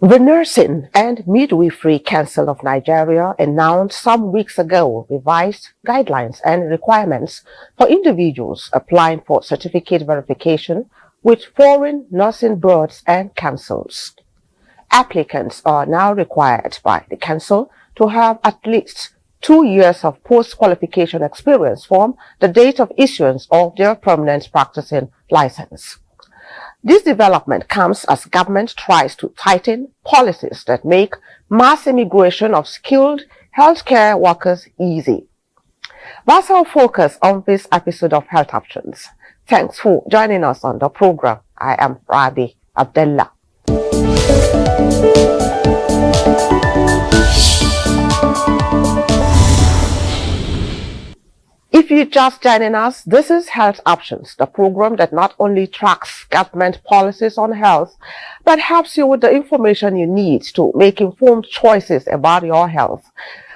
The Nursing and Midwifery Council of Nigeria announced some weeks ago revised guidelines and requirements for individuals applying for certificate verification with foreign nursing boards and councils. Applicants are now required by the council to have at least 2 years of post-qualification experience from the date of issuance of their permanent practicing license. This development comes as government tries to tighten policies that make mass immigration of skilled healthcare workers easy. That's our focus on this episode of Health Options. Thanks for joining us on the program. I am Rabi Abdullah. If you're just joining us, this is Health Options, the program that not only tracks government policies on health, but helps you with the information you need to make informed choices about your health.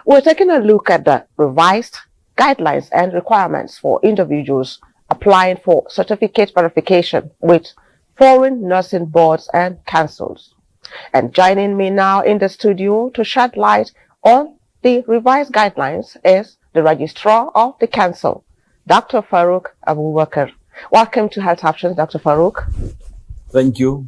We're taking a look at the revised guidelines and requirements for individuals applying for certificate verification with foreign nursing boards and councils. And joining me now in the studio to shed light on the revised guidelines is the Registrar of the Council, Dr. Farouk Abubakar. Welcome to Health Options, Dr. Farouk. Thank you.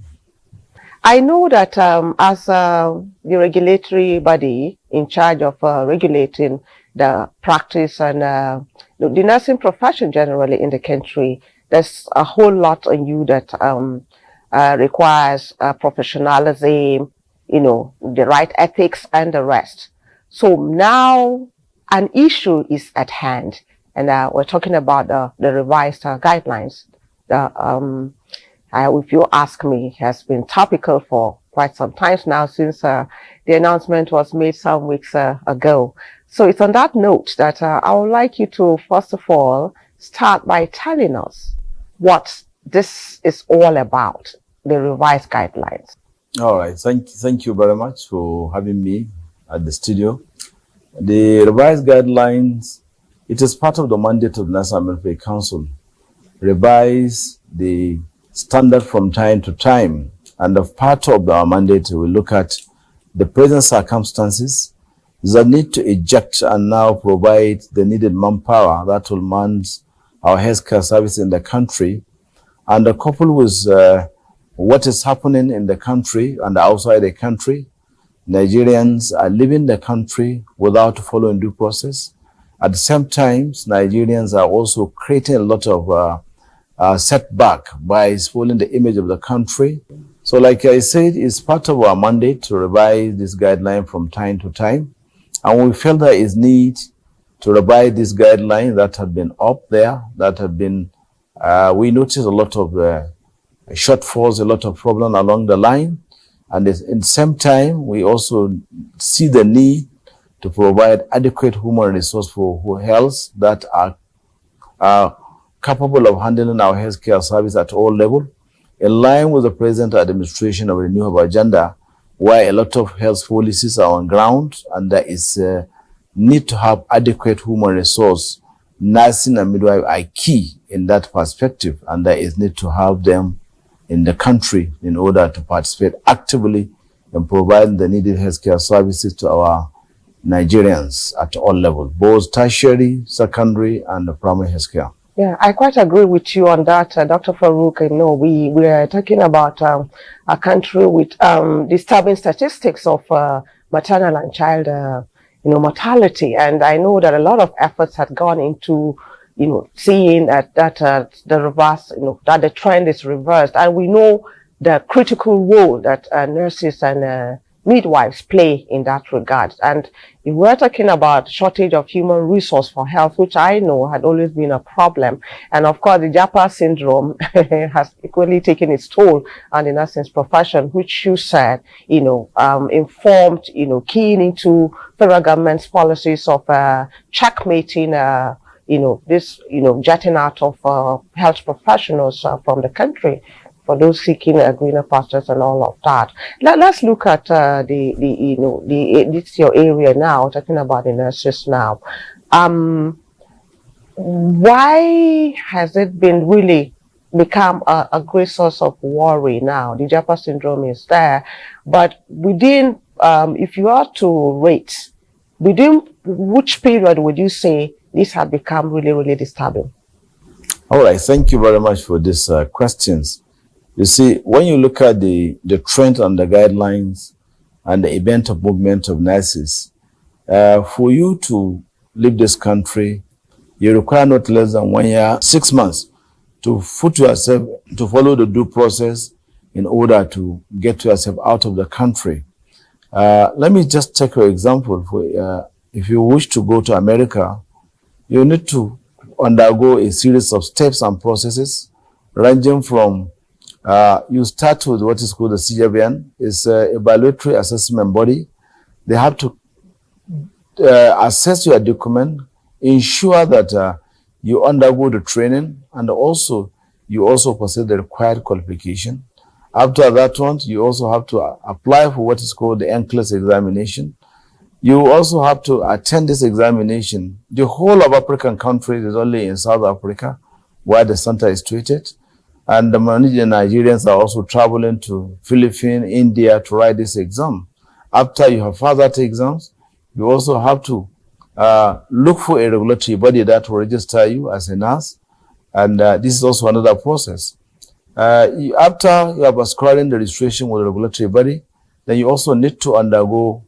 I know that as the regulatory body in charge of regulating the practice and the nursing profession generally in the country, there's a whole lot on you that requires professionalism, the right ethics and the rest. So now an issue is at hand, and we're talking about the revised guidelines. If you ask me, has been topical for quite some time now since the announcement was made some weeks ago. So it's on that note that I would like you to, first of all, start by telling us what this is all about, the revised guidelines. All right. Thank you very much for having me at the studio. The revised guidelines, it is part of the mandate of the National Midwifery Council. Revise the standard from time to time. And as part of our mandate, we look at the present circumstances, the need to eject and now provide the needed manpower that will man our healthcare service in the country, and coupled with what is happening in the country and outside the country. Nigerians are leaving the country without following due process. At the same time, Nigerians are also creating a lot of setback by spoiling the image of the country. So like I said, it's part of our mandate to revise this guideline from time to time. And we feel there is need to revise this guideline that had been up there, that had been, we noticed a lot of shortfalls, a lot of problems along the line. And at the same time, we also see the need to provide adequate human resource for health that are capable of handling our healthcare service at all levels, in line with the present administration of the renewable agenda, where a lot of health policies are on ground, and there is need to have adequate human resource. Nursing and midwife are key in that perspective, and there is need to have them in the country in order to participate actively in providing the needed healthcare services to our Nigerians at all levels, both tertiary, secondary, and primary healthcare. Yeah, I quite agree with you on that, Dr. Farouk. We are talking about a country with disturbing statistics of maternal and child, mortality, and I know that a lot of efforts had gone into seeing that the reverse, that the trend is reversed. And we know the critical role that nurses and midwives play in that regard. And if we're talking about shortage of human resource for health, which I know had always been a problem. And of course, the Japa syndrome has equally taken its toll on the nursing profession, which you said, informed, keying into federal government's policies of checkmating jetting out of health professionals from the country for those seeking greener pastures and all of that. Let's look at it's your area now, talking about the nurses now. Why has it been really become a great source of worry now. The Japa syndrome is there. But within, if you are to rate, within which period would you say this had become really, really disturbing? All right, thank you very much for these questions. You see, when you look at the trend and the guidelines and the event of movement of nurses, for you to leave this country, you require not less than 1 year, 6 months to put yourself, to follow the due process in order to get yourself out of the country. Let me just take an example. For if you wish to go to America, you need to undergo a series of steps and processes ranging from you start with what is called the CJVN. It's a evaluatory assessment body. They have to assess your document, ensure that you undergo the training, and also you also possess the required qualification. After that one, you also have to apply for what is called the NCLEX examination. You also have to attend this examination. The whole of African countries is only in South Africa where the center is situated. And the Nigerians are also traveling to Philippines, India to write this exam. After you have further exams, you also have to look for a regulatory body that will register you as a nurse. And this is also another process. After you have acquired the registration with the regulatory body, then you also need to undergo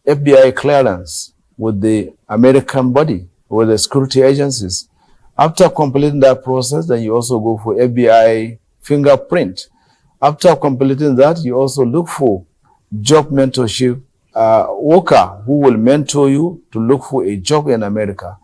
FBI clearance with the American body, with the security agencies. After completing that process, then you also go for FBI fingerprint. After completing that, you also look for job mentorship worker who will mentor you to look for a job in America.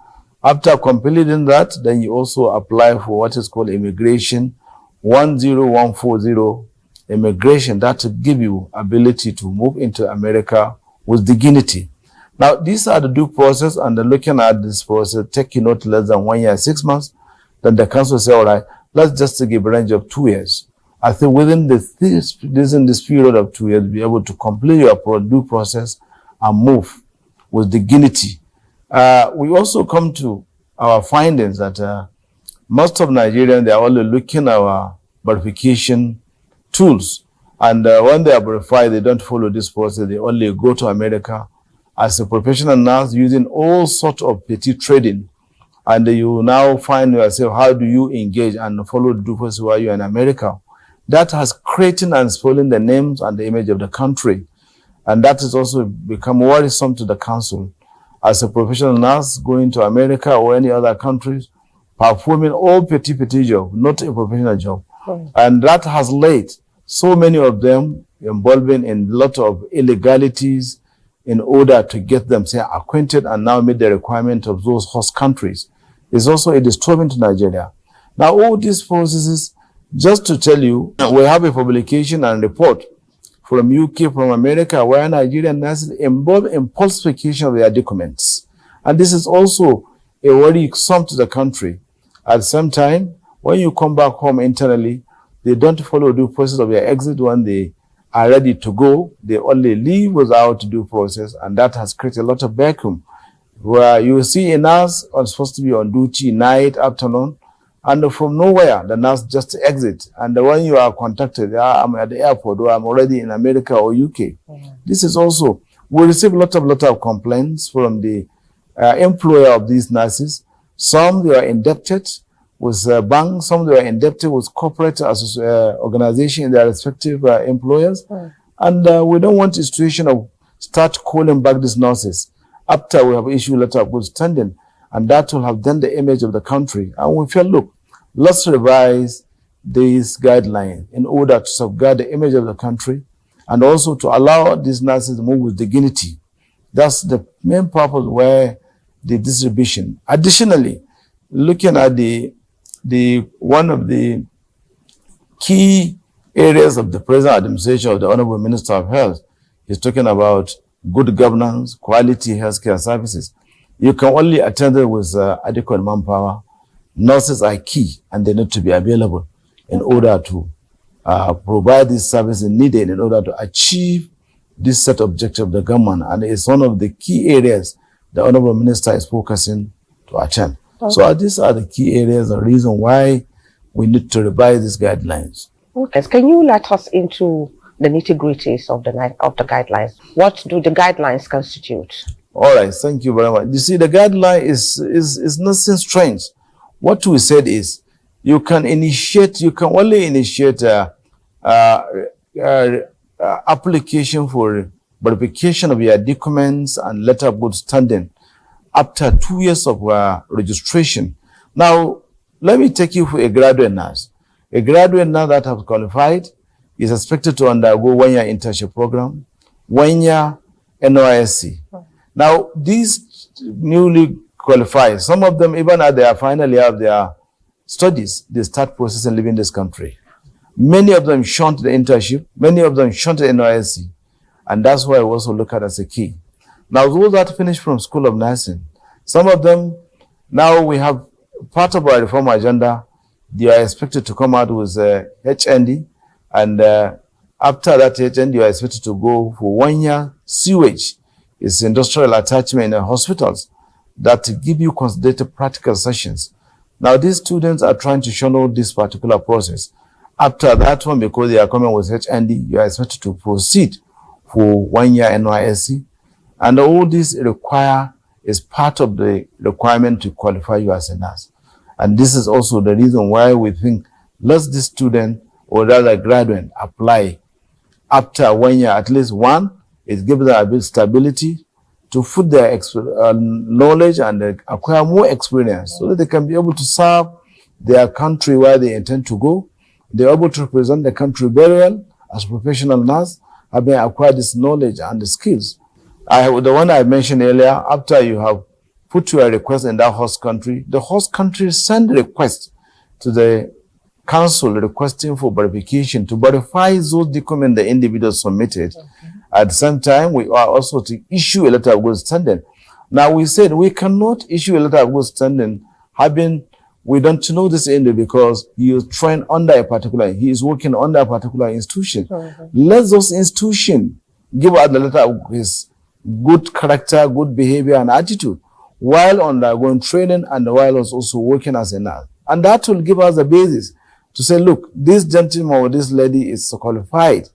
After completing that, then you also apply for what is called immigration 10140 immigration, that will give you ability to move into America with dignity. Now, these are the due process, and looking at this process, taking not less than 1 year, 6 months, then the council say, all right, let's just give a range of 2 years. I think within this period of 2 years, be able to complete your due process and move with dignity. We also come to our findings that most of Nigerians, they are only looking at our verification tools. And when they are verified, they don't follow this process. They only go to America as a professional nurse using all sorts of petty trading. And you now find yourself, how do you engage and follow the due process while you're in America? That has created and spoiling the names and the image of the country. And that has also become worrisome to the council. As a professional nurse going to America or any other countries, performing all petty job, not a professional job. And that has led so many of them involving in a lot of illegalities in order to get them, say, acquainted and now meet the requirement of those host countries. It's also a disturbing to Nigeria. Now, all these processes, just to tell you, we have a publication and report from UK, from America, where Nigerian nurses involved in falsification of their documents. And this is also a worrisome to the country. At the same time, when you come back home internally, they don't follow due process of their exit when they are ready to go. They only leave without due process, and that has created a lot of vacuum where you see a nurse supposed to be on duty night, afternoon, and from nowhere, the nurse just exit. And when you are contacted, I'm at the airport, or I'm already in America or UK. Yeah. This is also, we receive a lot of complaints from the employer of these nurses. Some, they are indebted with banks, some they are indebted with corporate organizations in their respective employers. And we don't want a situation of start calling back these nurses after we have issued a letter of good standing. And that will have done the image of the country. And we feel, look, let's revise these guidelines in order to safeguard the image of the country and also to allow these nurses to move with dignity. That's the main purpose where the distribution. Additionally, looking at one of the key areas of the present administration of the Honorable Minister of Health is talking about good governance, quality healthcare services. You can only attend it with adequate manpower. Nurses are key, and they need to be available in order to provide these services needed in order to achieve this set objective of the government. And it's one of the key areas the Honorable Minister is focusing to attend. Okay. So these are the key areas, the reason why we need to revise these guidelines. Okay. Can you let us into the nitty-gritties of the guidelines? What do the guidelines constitute? All right, thank you very much. You see, the guideline is nothing strange. What we said is you can only initiate application for verification of your documents and letter of good standing after 2 years of registration. Now, let me take you for a graduate nurse. A graduate nurse that has qualified is expected to undergo 1 year internship program, 1 year NYSC. Now, these newly qualified, some of them, even at their final year of their studies, they start processing leaving this country. Many of them shunt the internship, many of them shunt the NYSC, and that's why we also look at as a key. Now, those that finish from School of Nursing, some of them, now we have part of our reform agenda, they are expected to come out with HND, and after that HND, you are expected to go for 1 year sewage. It's industrial attachment in hospitals that give you consultative practical sessions. Now, these students are trying to channel this particular process. After that one, because they are coming with HND, you are expected to proceed for 1 year NYSC. And all this is part of the requirement to qualify you as a nurse. And this is also the reason why we think let this student or rather graduate apply after 1 year, at least one. It gives them a bit stability to put their knowledge and acquire more experience so that they can be able to serve their country where they intend to go. They're able to represent the country very well as a professional nurse, having acquired this knowledge and the skills. The one I mentioned earlier, after you have put your request in that host country, the host country send a request to the council requesting for verification to verify those documents the individual submitted. Okay. At the same time, we are also to issue a letter of good standing. Now, we said we cannot issue a letter of good standing we don't know this individual because he is trained under he is working under a particular institution. Okay. Let those institutions give us the letter of his good character, good behavior, and attitude while undergoing training and while also working as a nurse. And that will give us a basis to say, look, this gentleman or this lady is qualified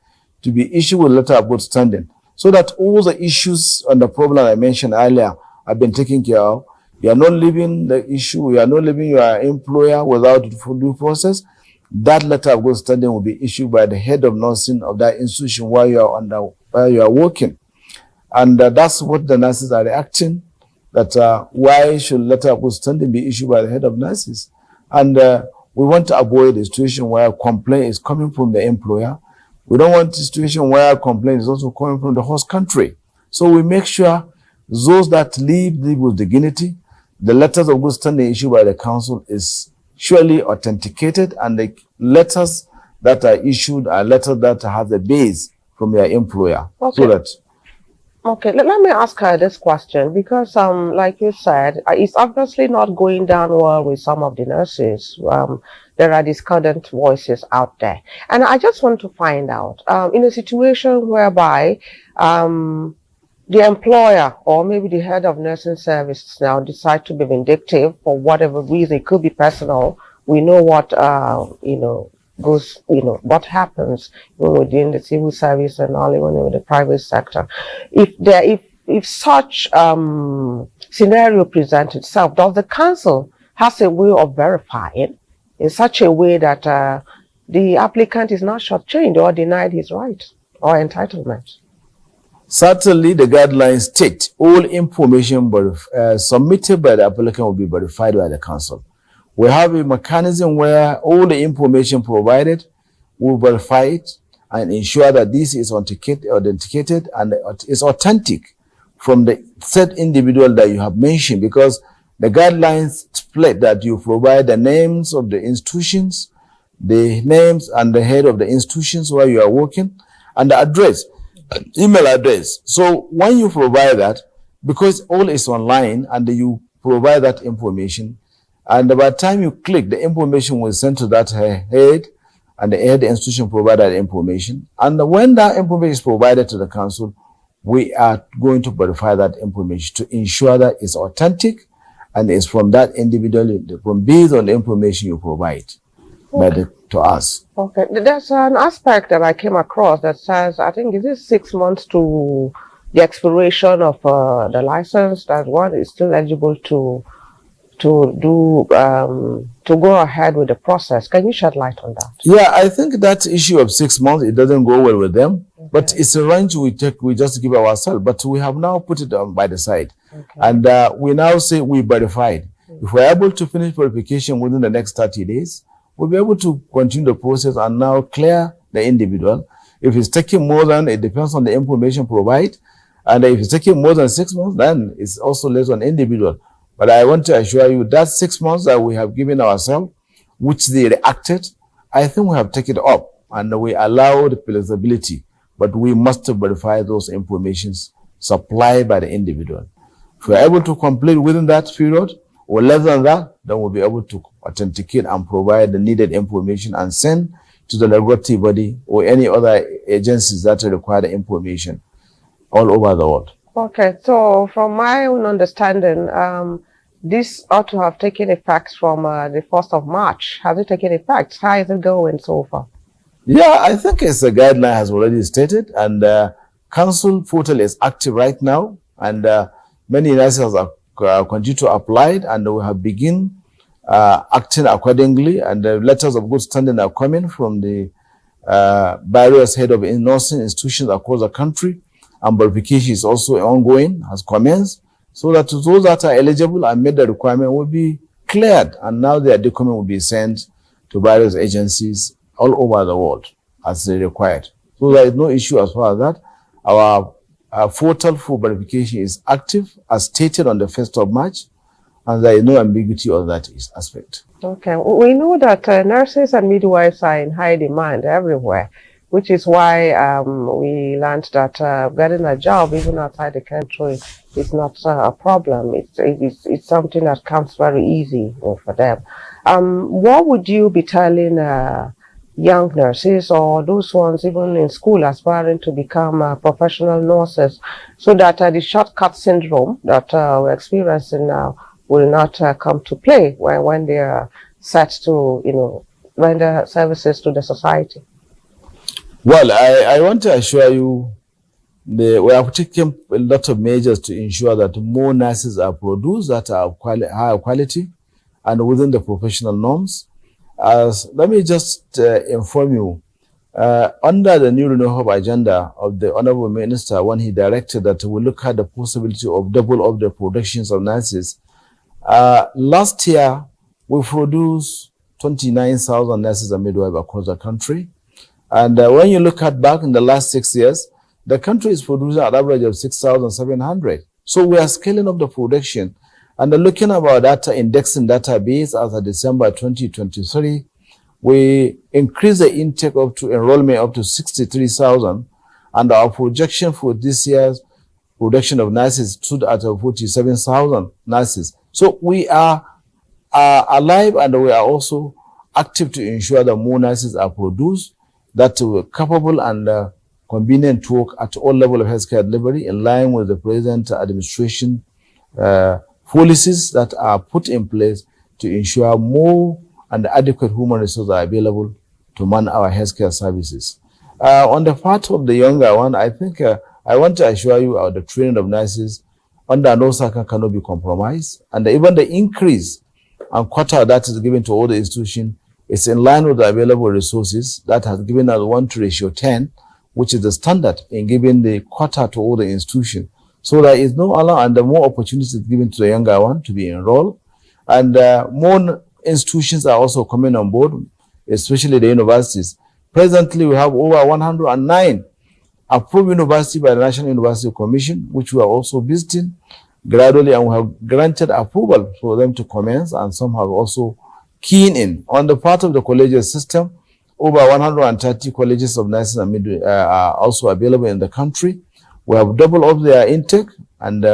to be issued with a letter of good standing, so that all the issues and the problem I mentioned earlier have been taken care of. You are not leaving the issue, you are not leaving your employer without the full due process. That letter of good standing will be issued by the head of nursing of that institution where you are working. And that's what the nurses are reacting, that why should letter of good standing be issued by the head of nurses? And we want to avoid a situation where a complaint is coming from the employer. We don't want a situation where a complaint is also coming from the host country. So we make sure those that live with dignity. The letters of good standing issued by the council is surely authenticated, and the letters that are issued are letters that have a base from your employer. Okay. Okay, let me ask her this question because, like you said, it's obviously not going down well with some of the nurses. There are discordant voices out there. And I just want to find out, in a situation whereby the employer or maybe the head of nursing services now decide to be vindictive for whatever reason, it could be personal. We know what, what happens within the civil service and all, even in the private sector. If such scenario presents itself, does the council has a way of verifying in such a way that the applicant is not shortchanged or denied his right or entitlement? Certainly, the guidelines state all information submitted by the applicant will be verified by the council. We have a mechanism where all the information provided will verify it and ensure that this is authenticated and is authentic from the said individual that you have mentioned, because the guidelines split that you provide the names of the institutions, the names and the head of the institutions where you are working, and the address, email address. So when you provide that, because all is online and you provide that information, and by the time you click, the information will send to that head, and the head institution provide that information. And when that information is provided to the council, we are going to verify that information to ensure that it's authentic and it's from that individual, based on the information you provide. to us. Okay, there's an aspect that I came across that says, I think, is it 6 months to the expiration of the license that one is still eligible to go ahead with the process. Can you shed light on that? Yeah, I think that issue of 6 months, it doesn't go well with them. Okay. But it's a range we just give ourselves. But we have now put it on by the side. Okay. And we now say we verified. If we're able to finish verification within the next 30 days, we'll be able to continue the process and now clear the individual. If it's taking more than, it depends on the information provided. And if it's taking more than 6 months, then it's also less on individual. But I want to assure you that 6 months that we have given ourselves, which they reacted, I think we have taken it up and we allowed flexibility. But we must verify those informations supplied by the individual. If we are able to complete within that period or less than that, then we'll be able to authenticate and provide the needed information and send to the regulatory body or any other agencies that require the information all over the world. Okay, so from my own understanding, this ought to have taken effect from the 1st of March. Has it taken effect? How is it going so far? Yeah, I think it's a guideline has already stated, and Council portal is active right now, and many nurses are continue to apply it, and we have begin acting accordingly, and the letters of good standing are coming from the various head of nursing institutions across the country, and verification is also ongoing, has commenced, so that those that are eligible and meet the requirement will be cleared, and now their document will be sent to various agencies all over the world as they required. So there is no issue as far as that. Our portal for verification is active as stated on the 1st of March, and there is no ambiguity on that aspect. Okay, we know that nurses and midwives are in high demand everywhere, which is why we learned that getting a job even outside the country is not a problem. It's something that comes very easy for them. What would you be telling young nurses or those ones even in school aspiring to become professional nurses so that the shortcut syndrome that we're experiencing now will not come to play when they are set to, render services to the society? Well, I want to assure you we have taken a lot of measures to ensure that more nurses are produced that are higher quality and within the professional norms. Let me just inform you, under the new renewable agenda of the Honorable Minister, when he directed that we look at the possibility of double up the productions of nurses, last year we produced 29,000 nurses and midwives across the country. And when you look at back in the last 6 years, the country is producing an average of 6,700. So we are scaling up the production. And looking at our data indexing database as of December 2023, we increased the intake up to enrollment up to 63,000. And our projection for this year's production of nurses stood at 47,000 nurses. So we are alive, and we are also active to ensure that more nurses are produced, that were capable and convenient to work at all levels of healthcare delivery in line with the present administration policies that are put in place to ensure more and adequate human resources are available to man our healthcare services. On the part of the younger one, I think I want to assure you the training of nurses under no circumstance cannot be compromised, and even the increase and quota that is given to all the institutions is in line with the available resources that has given us 1:10, which is the standard in giving the quota to all the institutions. So there is no allow, and the more opportunities given to the younger one to be enrolled, and more institutions are also coming on board, especially the universities. Presently, we have over 109 approved universities by the National University Commission, which we are also visiting gradually, and we have granted approval for them to commence, and some have also keen in. On the part of the collegiate system, over 130 colleges of nurses and midwives are also available in the country. We have doubled up their intake, and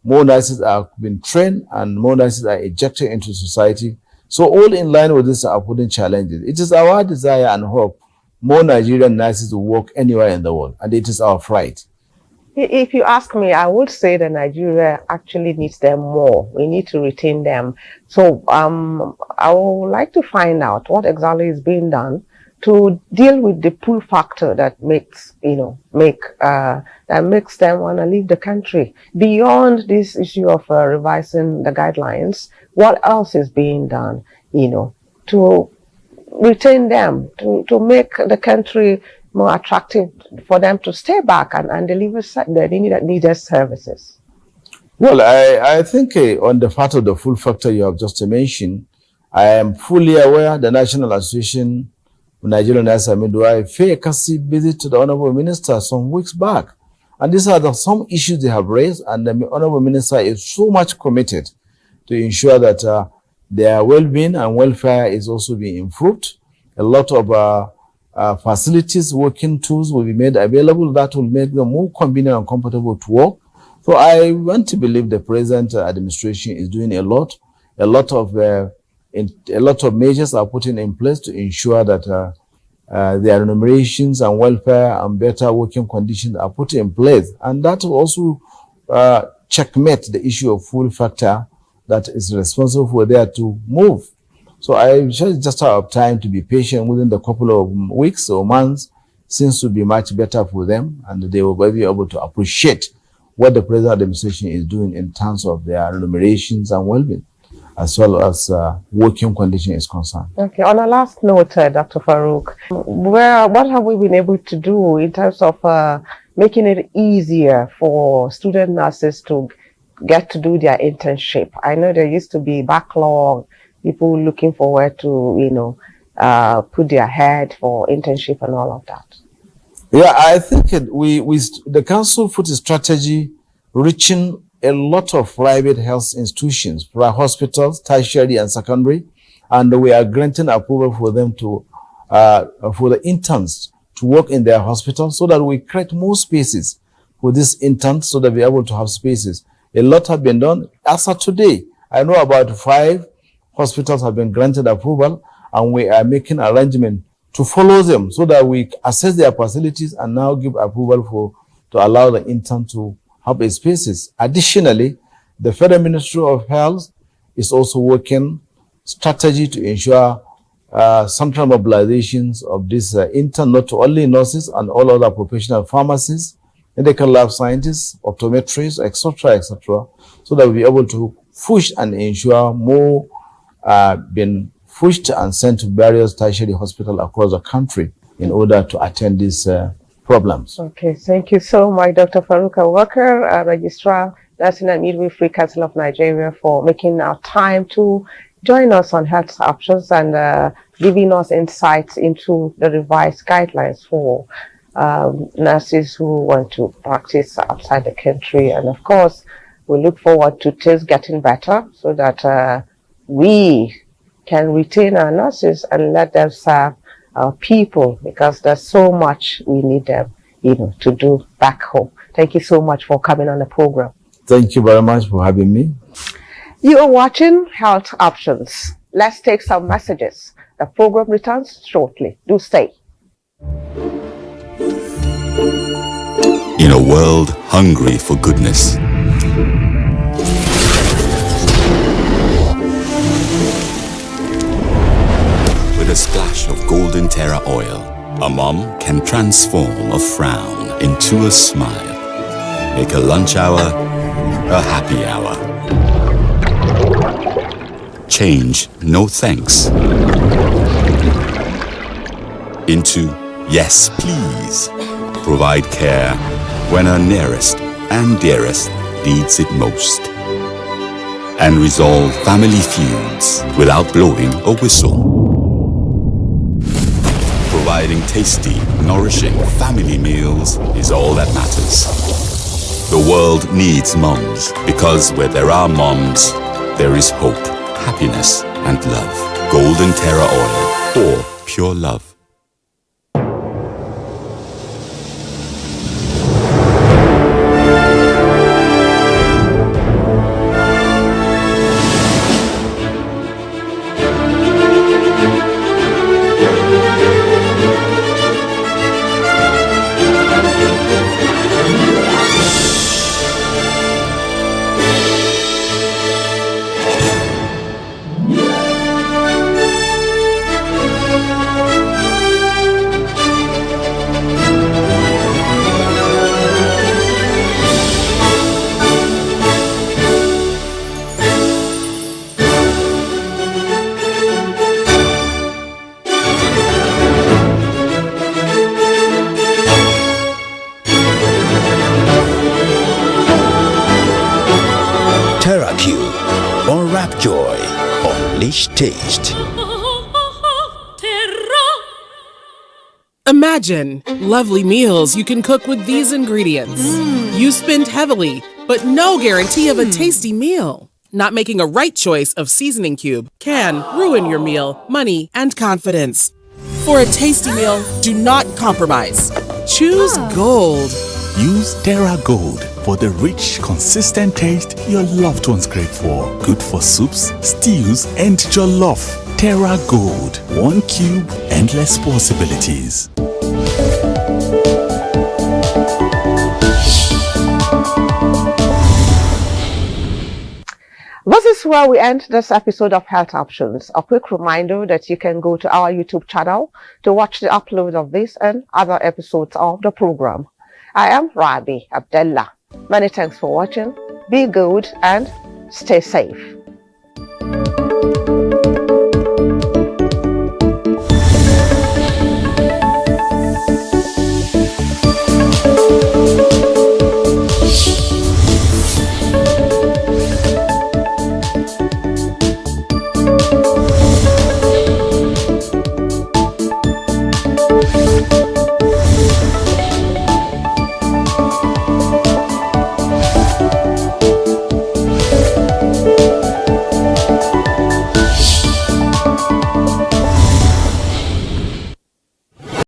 more nurses are being trained, and more nurses are ejected into society. So all in line with this are putting challenges. It is our desire and hope more Nigerian nurses will work anywhere in the world, and it is our pride. If you ask me, I would say that Nigeria actually needs them more. We need to retain them. So I would like to find out what exactly is being done to deal with the pull factor that makes, that makes them want to leave the country. Beyond this issue of revising the guidelines, what else is being done, to retain them, to make the country more attractive for them to stay back and deliver the needed services? Well, I think on the part of the full factor you have just mentioned, I am fully aware the National Association of Nigerian Nurses and Midwives paid a courtesy visit to the Honorable Minister some weeks back. And these are some issues they have raised, and the Honorable Minister is so much committed to ensure that their well-being and welfare is also being improved. A lot of facilities, working tools will be made available that will make them more convenient and comfortable to work. So I want to believe the present administration is doing a lot. A lot of measures are put in place to ensure that their remunerations and welfare and better working conditions are put in place. And that will also checkmate the issue of full factor that is responsible for there to move. So I just have time to be patient. Within the couple of weeks or months seems to be much better for them, and they will be able to appreciate what the present administration is doing in terms of their remunerations and well-being, as well as working condition is concerned. Okay, on a last note, Dr. Farouk, what have we been able to do in terms of making it easier for student nurses to get to do their internship? I know there used to be backlog, people looking forward to, put their head for internship and all of that. Yeah, I think the council put a strategy reaching a lot of private health institutions, private hospitals, tertiary and secondary, and we are granting approval for them for the interns to work in their hospitals, so that we create more spaces for these interns, so that we're able to have spaces. A lot have been done. As of today, I know about 5 hospitals have been granted approval, and we are making arrangements to follow them so that we assess their facilities and now give approval to allow the intern to have a spaces. Additionally, the Federal Ministry of Health is also working strategy to ensure central mobilizations of this intern, not only nurses and all other professional pharmacists, medical lab scientists, optometrists, etc., so that we'll be able to push and ensure more being pushed and sent to various tertiary hospitals across the country in order to attend these problems. Okay, thank you so much, Dr. Farouk Abubakar, Registrar, Nursing and Midwifery Council of Nigeria, for making our time to join us on health options and giving us insights into the revised guidelines for nurses who want to practice outside the country. And of course, we look forward to things getting better so that we can retain our nurses and let them serve our people, because there's so much we need them, to do back home. Thank you so much for coming on the program. Thank you very much for having me. You are watching Health Options. Let's take some messages. The program returns shortly. Do stay. In a world hungry for goodness, with a splash of golden terra oil, a mom can transform a frown into a smile. Make a lunch hour a happy hour. Change no thanks into yes please. Provide care when our nearest and dearest needs it most. And resolve family feuds without blowing a whistle. Providing tasty, nourishing family meals is all that matters. The world needs moms, because where there are moms, there is hope, happiness, and love. Golden Terra Oil, or pure love. taste. Imagine lovely meals you can cook with these ingredients. You spend heavily, but no guarantee of a tasty meal. Not making a right choice of seasoning cube can ruin your meal, money, and confidence. For a tasty meal, do not compromise. Choose Gold. Use Terra Gold for the rich, consistent taste your loved ones crave for. Good for soups, stews, and jollof. Terra Gold. One cube, endless possibilities. This is where we end this episode of Health Options. A quick reminder that you can go to our YouTube channel to watch the upload of this and other episodes of the program. I am Rabi Abdullah. Many thanks for watching. Be good and stay safe.